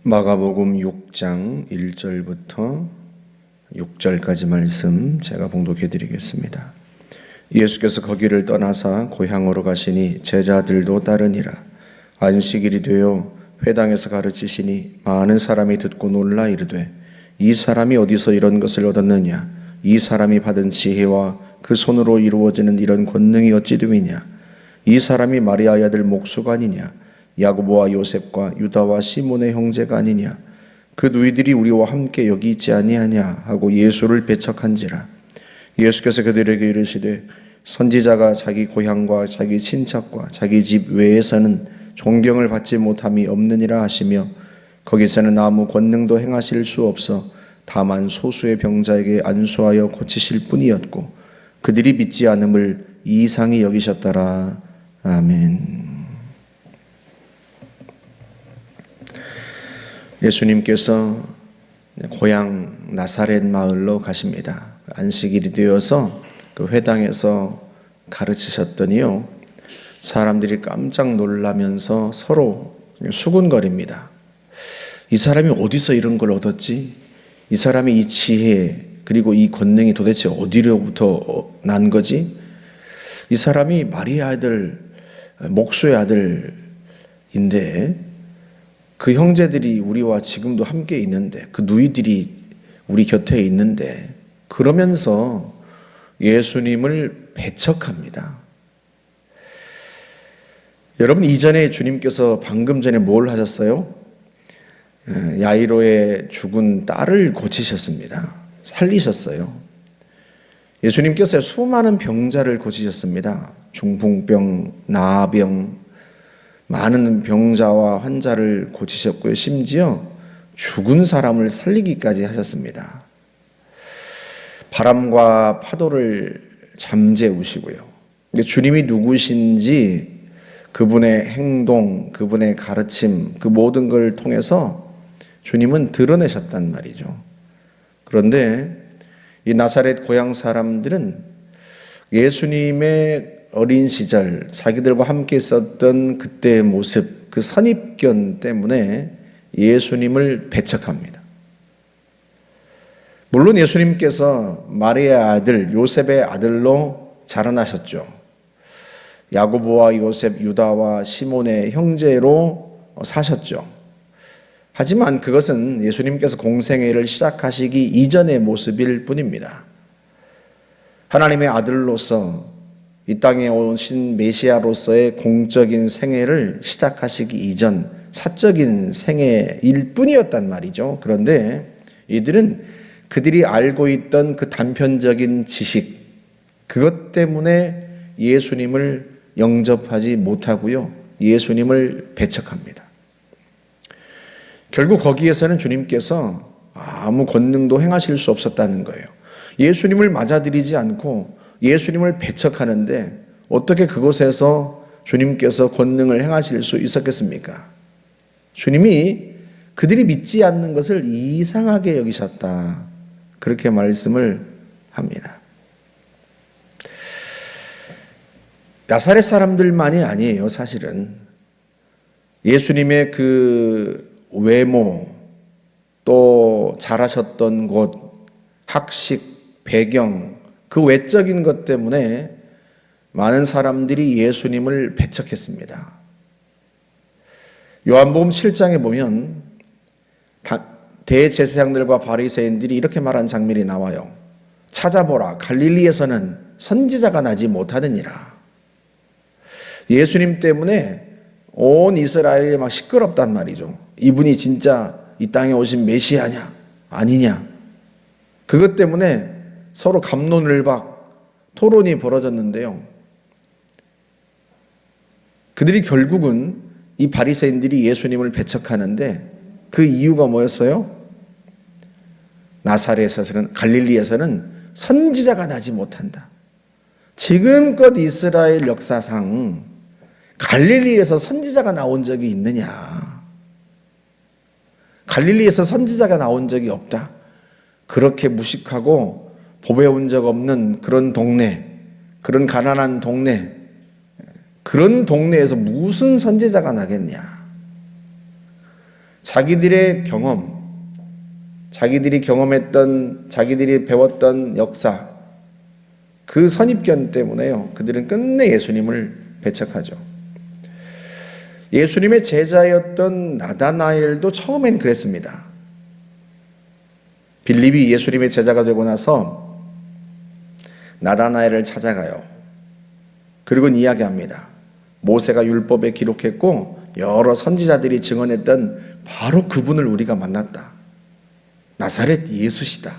마가복음 6장 1절부터 6절까지 말씀 제가 봉독해 드리겠습니다. 예수께서 거기를 떠나사 고향으로 가시니 제자들도 따르니라. 안식일이 되어 회당에서 가르치시니 많은 사람이 듣고 놀라 이르되 이 사람이 어디서 이런 것을 얻었느냐? 이 사람이 받은 지혜와 그 손으로 이루어지는 이런 권능이 어찌 됨이냐? 이 사람이 마리아의 아들 목수가 아니냐? 야고보와 요셉과 유다와 시몬의 형제가 아니냐? 그 누이들이 우리와 함께 여기 있지 아니하냐? 하고 예수를 배척한지라. 예수께서 그들에게 이르시되 선지자가 자기 고향과 자기 친척과 자기 집 외에서는 존경을 받지 못함이 없느니라 하시며 거기서는 아무 권능도 행하실 수 없어 다만 소수의 병자에게 안수하여 고치실 뿐이었고 그들이 믿지 않음을 이상히 여기셨더라. 아멘. 예수님께서 고향 나사렛 마을로 가십니다. 안식일이 되어서 그 회당에서 가르치셨더니요, 사람들이 깜짝 놀라면서 서로 수군거립니다. 이 사람이 어디서 이런 걸 얻었지? 이 사람이 이 지혜 그리고 이 권능이 도대체 어디로부터 난 거지? 이 사람이 마리아 아들, 목수의 아들인데 그 형제들이 우리와 지금도 함께 있는데 그 누이들이 우리 곁에 있는데 그러면서 예수님을 배척합니다. 여러분, 이전에 주님께서 방금 전에 뭘 하셨어요? 야이로의 죽은 딸을 고치셨습니다. 살리셨어요. 예수님께서 수많은 병자를 고치셨습니다. 중풍병, 나병, 많은 병자와 환자를 고치셨고요. 심지어 죽은 사람을 살리기까지 하셨습니다. 바람과 파도를 잠재우시고요. 주님이 누구신지 그분의 행동, 그분의 가르침, 그 모든 걸 통해서 주님은 드러내셨단 말이죠. 그런데 이 나사렛 고향 사람들은 예수님의 어린 시절 자기들과 함께 있었던 그때의 모습, 그 선입견 때문에 예수님을 배척합니다. 물론 예수님께서 마리아 아들 요셉의 아들로 자라나셨죠. 야고보와 요셉, 유다와 시몬의 형제로 사셨죠. 하지만 그것은 예수님께서 공생애를 시작하시기 이전의 모습일 뿐입니다. 하나님의 아들로서 이 땅에 오신 메시아로서의 공적인 생애를 시작하시기 이전 사적인 생애일 뿐이었단 말이죠. 그런데 이들은 그들이 알고 있던 그 단편적인 지식, 그것 때문에 예수님을 영접하지 못하고요, 예수님을 배척합니다. 결국 거기에서는 주님께서 아무 권능도 행하실 수 없었다는 거예요. 예수님을 맞아들이지 않고 예수님을 배척하는데 어떻게 그곳에서 주님께서 권능을 행하실 수 있었겠습니까? 주님이 그들이 믿지 않는 것을 이상하게 여기셨다, 그렇게 말씀을 합니다. 나사렛 사람들만이 아니에요. 사실은 예수님의 그 외모, 또 자라셨던 곳, 학식, 배경, 그 외적인 것 때문에 많은 사람들이 예수님을 배척했습니다. 요한복음 7장에 보면 대제사장들과 바리새인들이 이렇게 말한 장면이 나와요. 찾아보라, 갈릴리에서는 선지자가 나지 못하느니라. 예수님 때문에 온 이스라엘이 막 시끄럽단 말이죠. 이분이 진짜 이 땅에 오신 메시아냐 아니냐, 그것 때문에 서로 갑론을박 토론이 벌어졌는데요. 그들이 결국은 이 바리새인들이 예수님을 배척하는데 그 이유가 뭐였어요? 나사렛에서는, 갈릴리에서는 선지자가 나지 못한다. 지금껏 이스라엘 역사상 갈릴리에서 선지자가 나온 적이 있느냐? 갈릴리에서 선지자가 나온 적이 없다. 그렇게 무식하고 보배운 적 없는 그런 동네, 그런 가난한 동네, 그런 동네에서 무슨 선지자가 나겠냐? 자기들의 경험, 자기들이 경험했던, 자기들이 배웠던 역사, 그 선입견 때문에요. 그들은 끝내 예수님을 배척하죠. 예수님의 제자였던 나다나엘도 처음엔 그랬습니다. 빌립이 예수님의 제자가 되고 나서 나다나엘을 찾아가요. 그리고는 이야기합니다. 모세가 율법에 기록했고 여러 선지자들이 증언했던 바로 그분을 우리가 만났다. 나사렛 예수시다.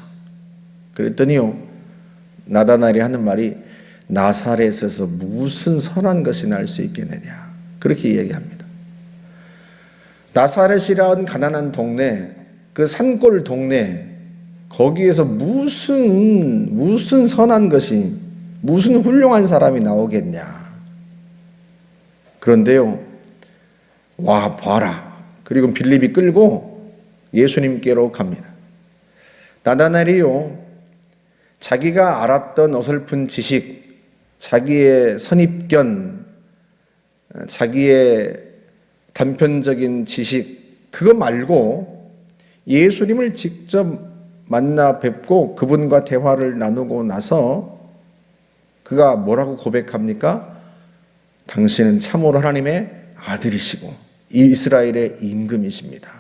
그랬더니요, 나다나엘이 하는 말이 나사렛에서 무슨 선한 것이 날 수 있겠느냐, 그렇게 얘기합니다. 나사렛이라는 가난한 동네, 그 산골 동네, 거기에서 무슨 선한 것이, 무슨 훌륭한 사람이 나오겠냐. 그런데요, 와 봐라. 그리고 빌립이 끌고 예수님께로 갑니다. 나다나엘이요, 자기가 알았던 어설픈 지식, 자기의 선입견, 자기의 단편적인 지식, 그거 말고 예수님을 직접 만나 뵙고 그분과 대화를 나누고 나서 그가 뭐라고 고백합니까? 당신은 참으로 하나님의 아들이시고 이스라엘의 임금이십니다.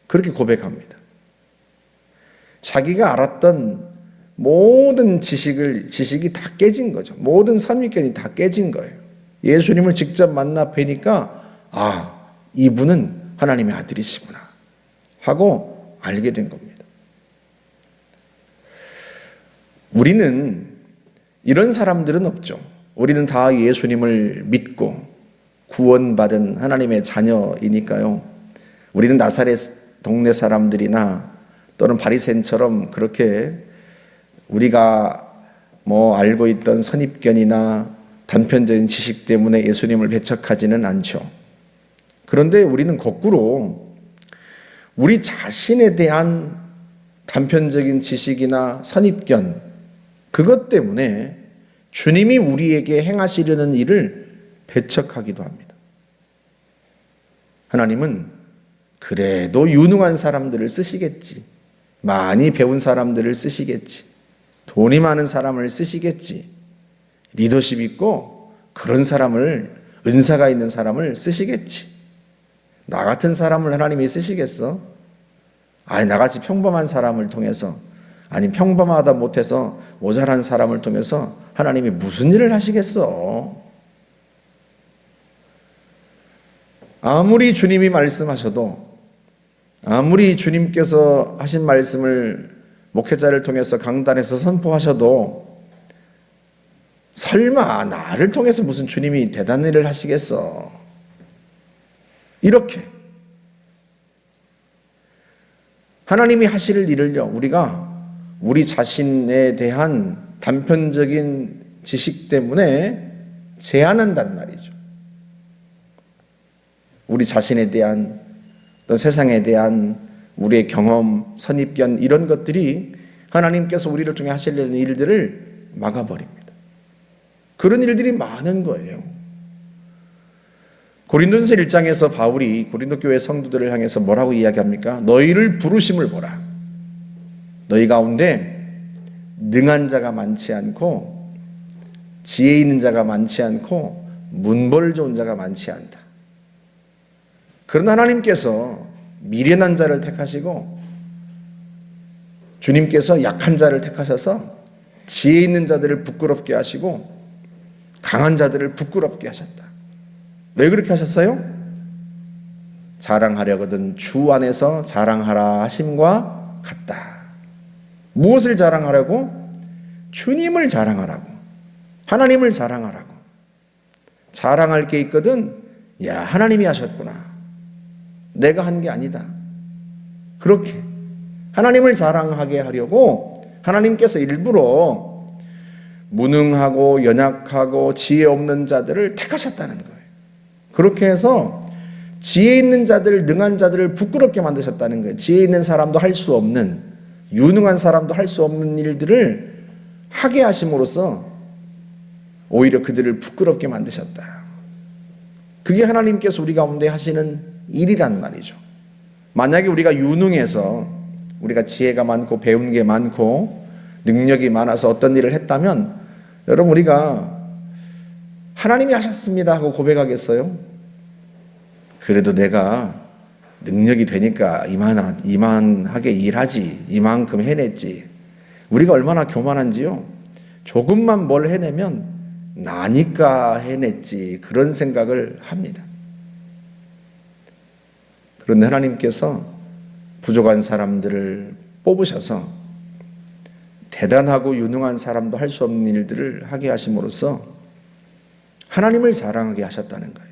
그렇게 고백합니다. 자기가 알았던 모든 지식이 다 깨진 거죠. 모든 선입견이 다 깨진 거예요. 예수님을 직접 만나 뵈니까 이분은 하나님의 아들이시구나 하고 알게 된 겁니다. 우리는 이런 사람들은 없죠. 우리는 다 예수님을 믿고 구원받은 하나님의 자녀이니까요. 우리는 나사렛 동네 사람들이나 또는 바리새인처럼 그렇게 우리가 알고 있던 선입견이나 단편적인 지식 때문에 예수님을 배척하지는 않죠. 그런데 우리는 거꾸로 우리 자신에 대한 단편적인 지식이나 선입견, 그것 때문에 주님이 우리에게 행하시려는 일을 배척하기도 합니다. 하나님은 그래도 유능한 사람들을 쓰시겠지, 많이 배운 사람들을 쓰시겠지, 돈이 많은 사람을 쓰시겠지, 리더십 있고 그런 사람을, 은사가 있는 사람을 쓰시겠지. 나 같은 사람을 하나님이 쓰시겠어? 나같이 평범한 사람을 통해서, 아니 평범하다 못해서 모자란 사람을 통해서 하나님이 무슨 일을 하시겠어? 아무리 주님이 말씀하셔도, 아무리 주님께서 하신 말씀을 목회자를 통해서 강단에서 선포하셔도 설마 나를 통해서 무슨 주님이 대단한 일을 하시겠어? 이렇게 하나님이 하실 일을요, 우리가 우리 자신에 대한 단편적인 지식 때문에 제한한단 말이죠. 우리 자신에 대한, 또 세상에 대한 우리의 경험, 선입견, 이런 것들이 하나님께서 우리를 통해 하시려는 일들을 막아버립니다. 그런 일들이 많은 거예요. 고린도전서 1장에서 바울이 고린도 교회 성도들을 향해서 뭐라고 이야기합니까? 너희를 부르심을 보라. 너희 가운데 능한 자가 많지 않고 지혜 있는 자가 많지 않고 문벌 좋은 자가 많지 않다. 그러나 하나님께서 미련한 자를 택하시고 주님께서 약한 자를 택하셔서 지혜 있는 자들을 부끄럽게 하시고 강한 자들을 부끄럽게 하셨다. 왜 그렇게 하셨어요? 자랑하려거든 주 안에서 자랑하라 하심과 같다. 무엇을 자랑하라고? 주님을 자랑하라고, 하나님을 자랑하라고. 자랑할 게 있거든, 야, 하나님이 하셨구나, 내가 한 게 아니다. 그렇게 하나님을 자랑하게 하려고 하나님께서 일부러 무능하고 연약하고 지혜 없는 자들을 택하셨다는 거예요. 그렇게 해서 지혜 있는 자들, 능한 자들을 부끄럽게 만드셨다는 거예요. 지혜 있는 사람도 할 수 없는, 유능한 사람도 할 수 없는 일들을 하게 하심으로써 오히려 그들을 부끄럽게 만드셨다. 그게 하나님께서 우리 가운데 하시는 일이란 말이죠. 만약에 우리가 유능해서 우리가 지혜가 많고 배운 게 많고 능력이 많아서 어떤 일을 했다면 여러분 우리가 하나님이 하셨습니다 하고 고백하겠어요? 그래도 내가 능력이 되니까 이만하게 일하지, 이만큼 해냈지. 우리가 얼마나 교만한지요. 조금만 뭘 해내면 나니까 해냈지, 그런 생각을 합니다. 그런데 하나님께서 부족한 사람들을 뽑으셔서 대단하고 유능한 사람도 할 수 없는 일들을 하게 하심으로써 하나님을 자랑하게 하셨다는 거예요.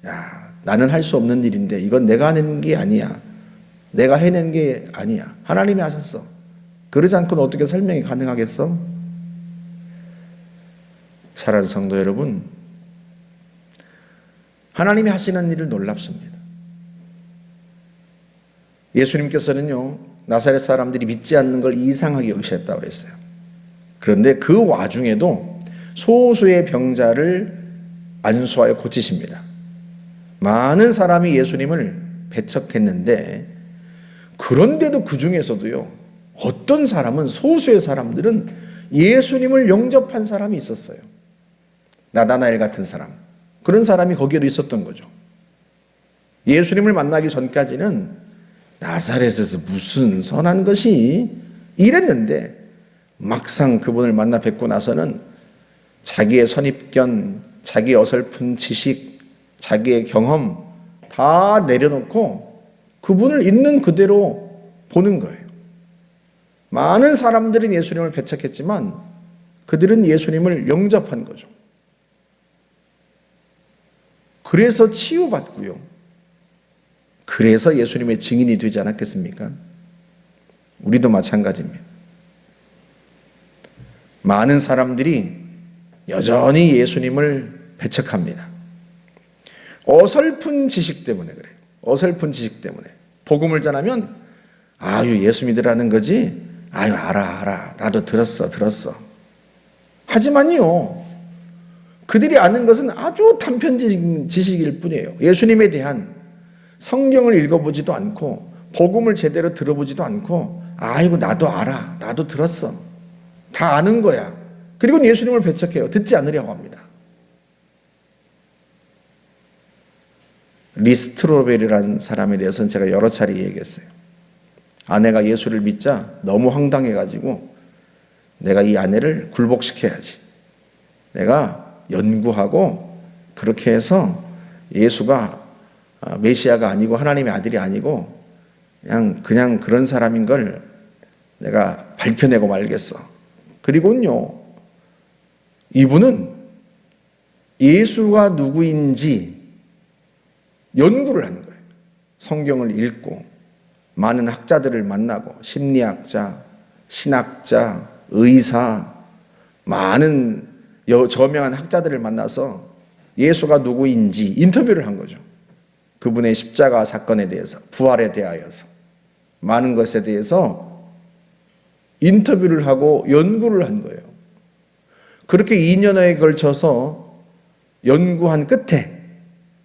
야, 나는 할 수 없는 일인데 이건 내가 하는 게 아니야. 내가 해낸 게 아니야. 하나님이 하셨어. 그러지 않고는 어떻게 설명이 가능하겠어? 사랑하는 성도 여러분, 하나님이 하시는 일을 놀랍습니다. 예수님께서는요, 나사렛 사람들이 믿지 않는 걸 이상하게 여기셨다고 그랬어요. 그런데 그 와중에도 소수의 병자를 안수하여 고치십니다. 많은 사람이 예수님을 배척했는데, 그런데도 그 중에서도요, 어떤 사람은, 소수의 사람들은 예수님을 영접한 사람이 있었어요. 나다나엘 같은 사람, 그런 사람이 거기에도 있었던 거죠. 예수님을 만나기 전까지는 나사렛에서 무슨 선한 것이 이랬는데 막상 그분을 만나 뵙고 나서는 자기의 선입견, 자기의 어설픈 지식, 자기의 경험 다 내려놓고 그분을 있는 그대로 보는 거예요. 많은 사람들은 예수님을 배척했지만 그들은 예수님을 영접한 거죠. 그래서 치유받고요. 그래서 예수님의 증인이 되지 않았겠습니까? 우리도 마찬가지입니다. 많은 사람들이 여전히 예수님을 배척합니다. 어설픈 지식 때문에 그래요. 어설픈 지식 때문에. 복음을 전하면 아유, 예수 믿으라는 거지? 아유, 알아. 나도 들었어. 하지만요, 그들이 아는 것은 아주 단편 지식일 뿐이에요. 예수님에 대한 성경을 읽어보지도 않고 복음을 제대로 들어보지도 않고 아이고, 나도 알아. 나도 들었어. 다 아는 거야. 그리고 예수님을 배척해요. 듣지 않으려고 합니다. 리스트로벨이라는 사람에 대해서는 제가 여러 차례 얘기했어요. 아내가 예수를 믿자 너무 황당해가지고 내가 이 아내를 굴복시켜야지. 내가 연구하고 그렇게 해서 예수가 메시아가 아니고 하나님의 아들이 아니고 그냥 그런 사람인 걸 내가 밝혀내고 말겠어. 그리고는요, 이분은 예수가 누구인지 연구를 하는 거예요. 성경을 읽고 많은 학자들을 만나고 심리학자, 신학자, 의사, 많은 저명한 학자들을 만나서 예수가 누구인지 인터뷰를 한 거죠. 그분의 십자가 사건에 대해서, 부활에 대하여서 많은 것에 대해서 인터뷰를 하고 연구를 한 거예요. 그렇게 2년여에 걸쳐서 연구한 끝에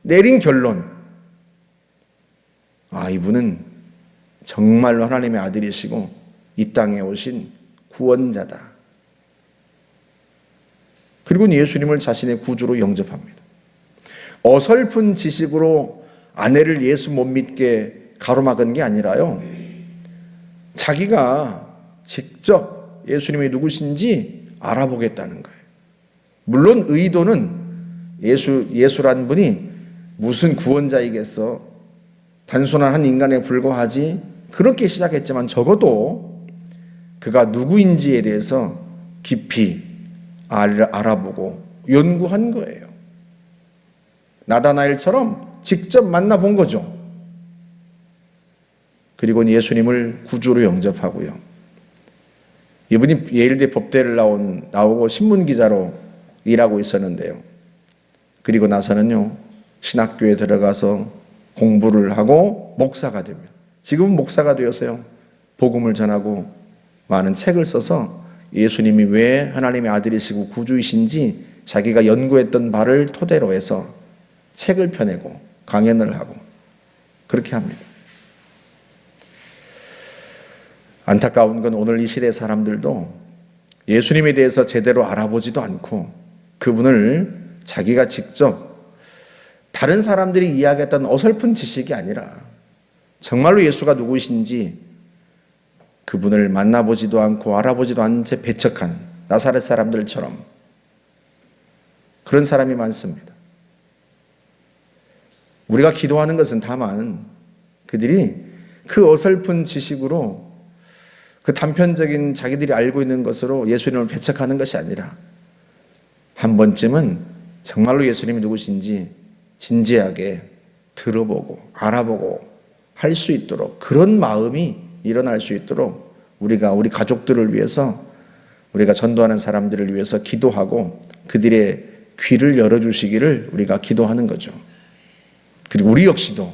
내린 결론, 이분은 정말로 하나님의 아들이시고 이 땅에 오신 구원자다. 그리고 예수님을 자신의 구주로 영접합니다. 어설픈 지식으로 아내를 예수 못 믿게 가로막은 게 아니라요, 자기가 직접 예수님이 누구신지 알아보겠다는 거예요. 물론 의도는 예수란 분이 무슨 구원자이겠어, 단순한 한 인간에 불과하지, 그렇게 시작했지만 적어도 그가 누구인지에 대해서 깊이 알아보고 연구한 거예요. 나다나엘처럼 직접 만나본 거죠. 그리고 예수님을 구주로 영접하고요. 이분이 예일대 법대를 나오고 신문기자로 일하고 있었는데요. 그리고 나서는요, 신학교에 들어가서 공부를 하고 목사가 됩니다. 지금은 목사가 되어서요, 복음을 전하고 많은 책을 써서 예수님이 왜 하나님의 아들이시고 구주이신지 자기가 연구했던 바를 토대로 해서 책을 펴내고 강연을 하고 그렇게 합니다. 안타까운 건 오늘 이 시대 사람들도 예수님에 대해서 제대로 알아보지도 않고 그분을 자기가 직접 다른 사람들이 이야기했던 어설픈 지식이 아니라 정말로 예수가 누구신지 그분을 만나보지도 않고 알아보지도 않은 채 배척한 나사렛 사람들처럼 그런 사람이 많습니다. 우리가 기도하는 것은 다만 그들이 그 어설픈 지식으로 그 단편적인 자기들이 알고 있는 것으로 예수님을 배척하는 것이 아니라 한 번쯤은 정말로 예수님이 누구신지 진지하게 들어보고 알아보고 할 수 있도록 그런 마음이 일어날 수 있도록 우리가 우리 가족들을 위해서 우리가 전도하는 사람들을 위해서 기도하고 그들의 귀를 열어주시기를 우리가 기도하는 거죠. 그리고 우리 역시도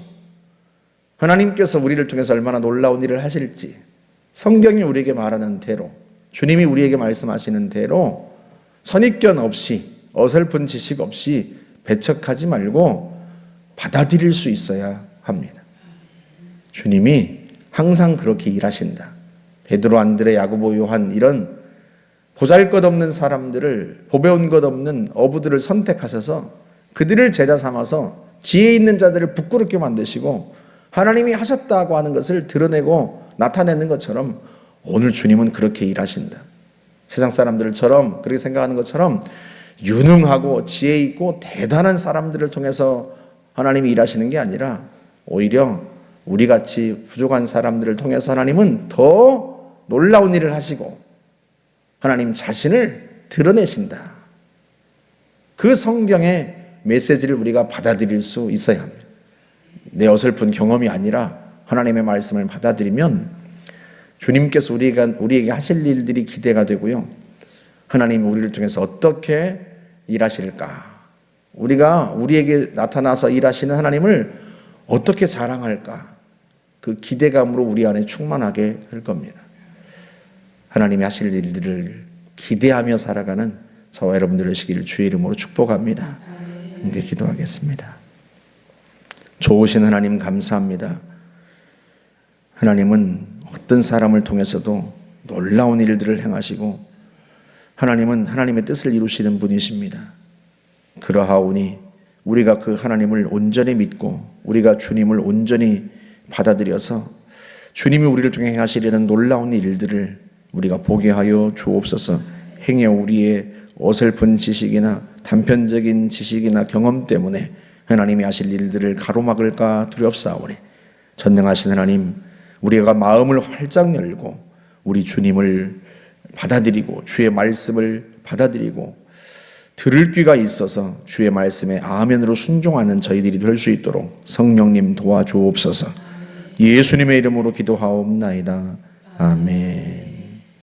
하나님께서 우리를 통해서 얼마나 놀라운 일을 하실지 성경이 우리에게 말하는 대로 주님이 우리에게 말씀하시는 대로 선입견 없이 어설픈 지식 없이 배척하지 말고 받아들일 수 있어야 합니다. 주님이 항상 그렇게 일하신다. 베드로, 안드레, 야고보, 요한 이런 보잘것없는 사람들을 보배운 것 없는 어부들을 선택하셔서 그들을 제자 삼아서 지혜 있는 자들을 부끄럽게 만드시고 하나님이 하셨다고 하는 것을 드러내고 나타내는 것처럼 오늘 주님은 그렇게 일하신다. 세상 사람들처럼 그렇게 생각하는 것처럼 유능하고 지혜 있고 대단한 사람들을 통해서 하나님이 일하시는 게 아니라 오히려 우리같이 부족한 사람들을 통해서 하나님은 더 놀라운 일을 하시고 하나님 자신을 드러내신다. 그 성경의 메시지를 우리가 받아들일 수 있어야 합니다. 내 어설픈 경험이 아니라 하나님의 말씀을 받아들이면 주님께서 우리에게 하실 일들이 기대가 되고요. 하나님이 우리를 통해서 어떻게 일하실까? 우리가 우리에게 나타나서 일하시는 하나님을 어떻게 자랑할까? 그 기대감으로 우리 안에 충만하게 될 겁니다. 하나님이 하실 일들을 기대하며 살아가는 저와 여러분들 되시기를 주의 이름으로 축복합니다. 함께 기도하겠습니다. 좋으신 하나님 감사합니다. 하나님은 어떤 사람을 통해서도 놀라운 일들을 행하시고 하나님은 하나님의 뜻을 이루시는 분이십니다. 그러하오니 우리가 그 하나님을 온전히 믿고 우리가 주님을 온전히 받아들여서 주님이 우리를 통해 행하시려는 놀라운 일들을 우리가 보게 하여 주옵소서. 행여 우리의 어설픈 지식이나 단편적인 지식이나 경험 때문에 하나님이 하실 일들을 가로막을까 두렵사오니 전능하신 하나님, 우리가 마음을 활짝 열고 우리 주님을 받아들이고 주의 말씀을 받아들이고 들을 귀가 있어서 주의 말씀에 아멘으로 순종하는 저희들이 될 수 있도록 성령님 도와주옵소서. 예수님의 이름으로 기도하옵나이다. 아멘.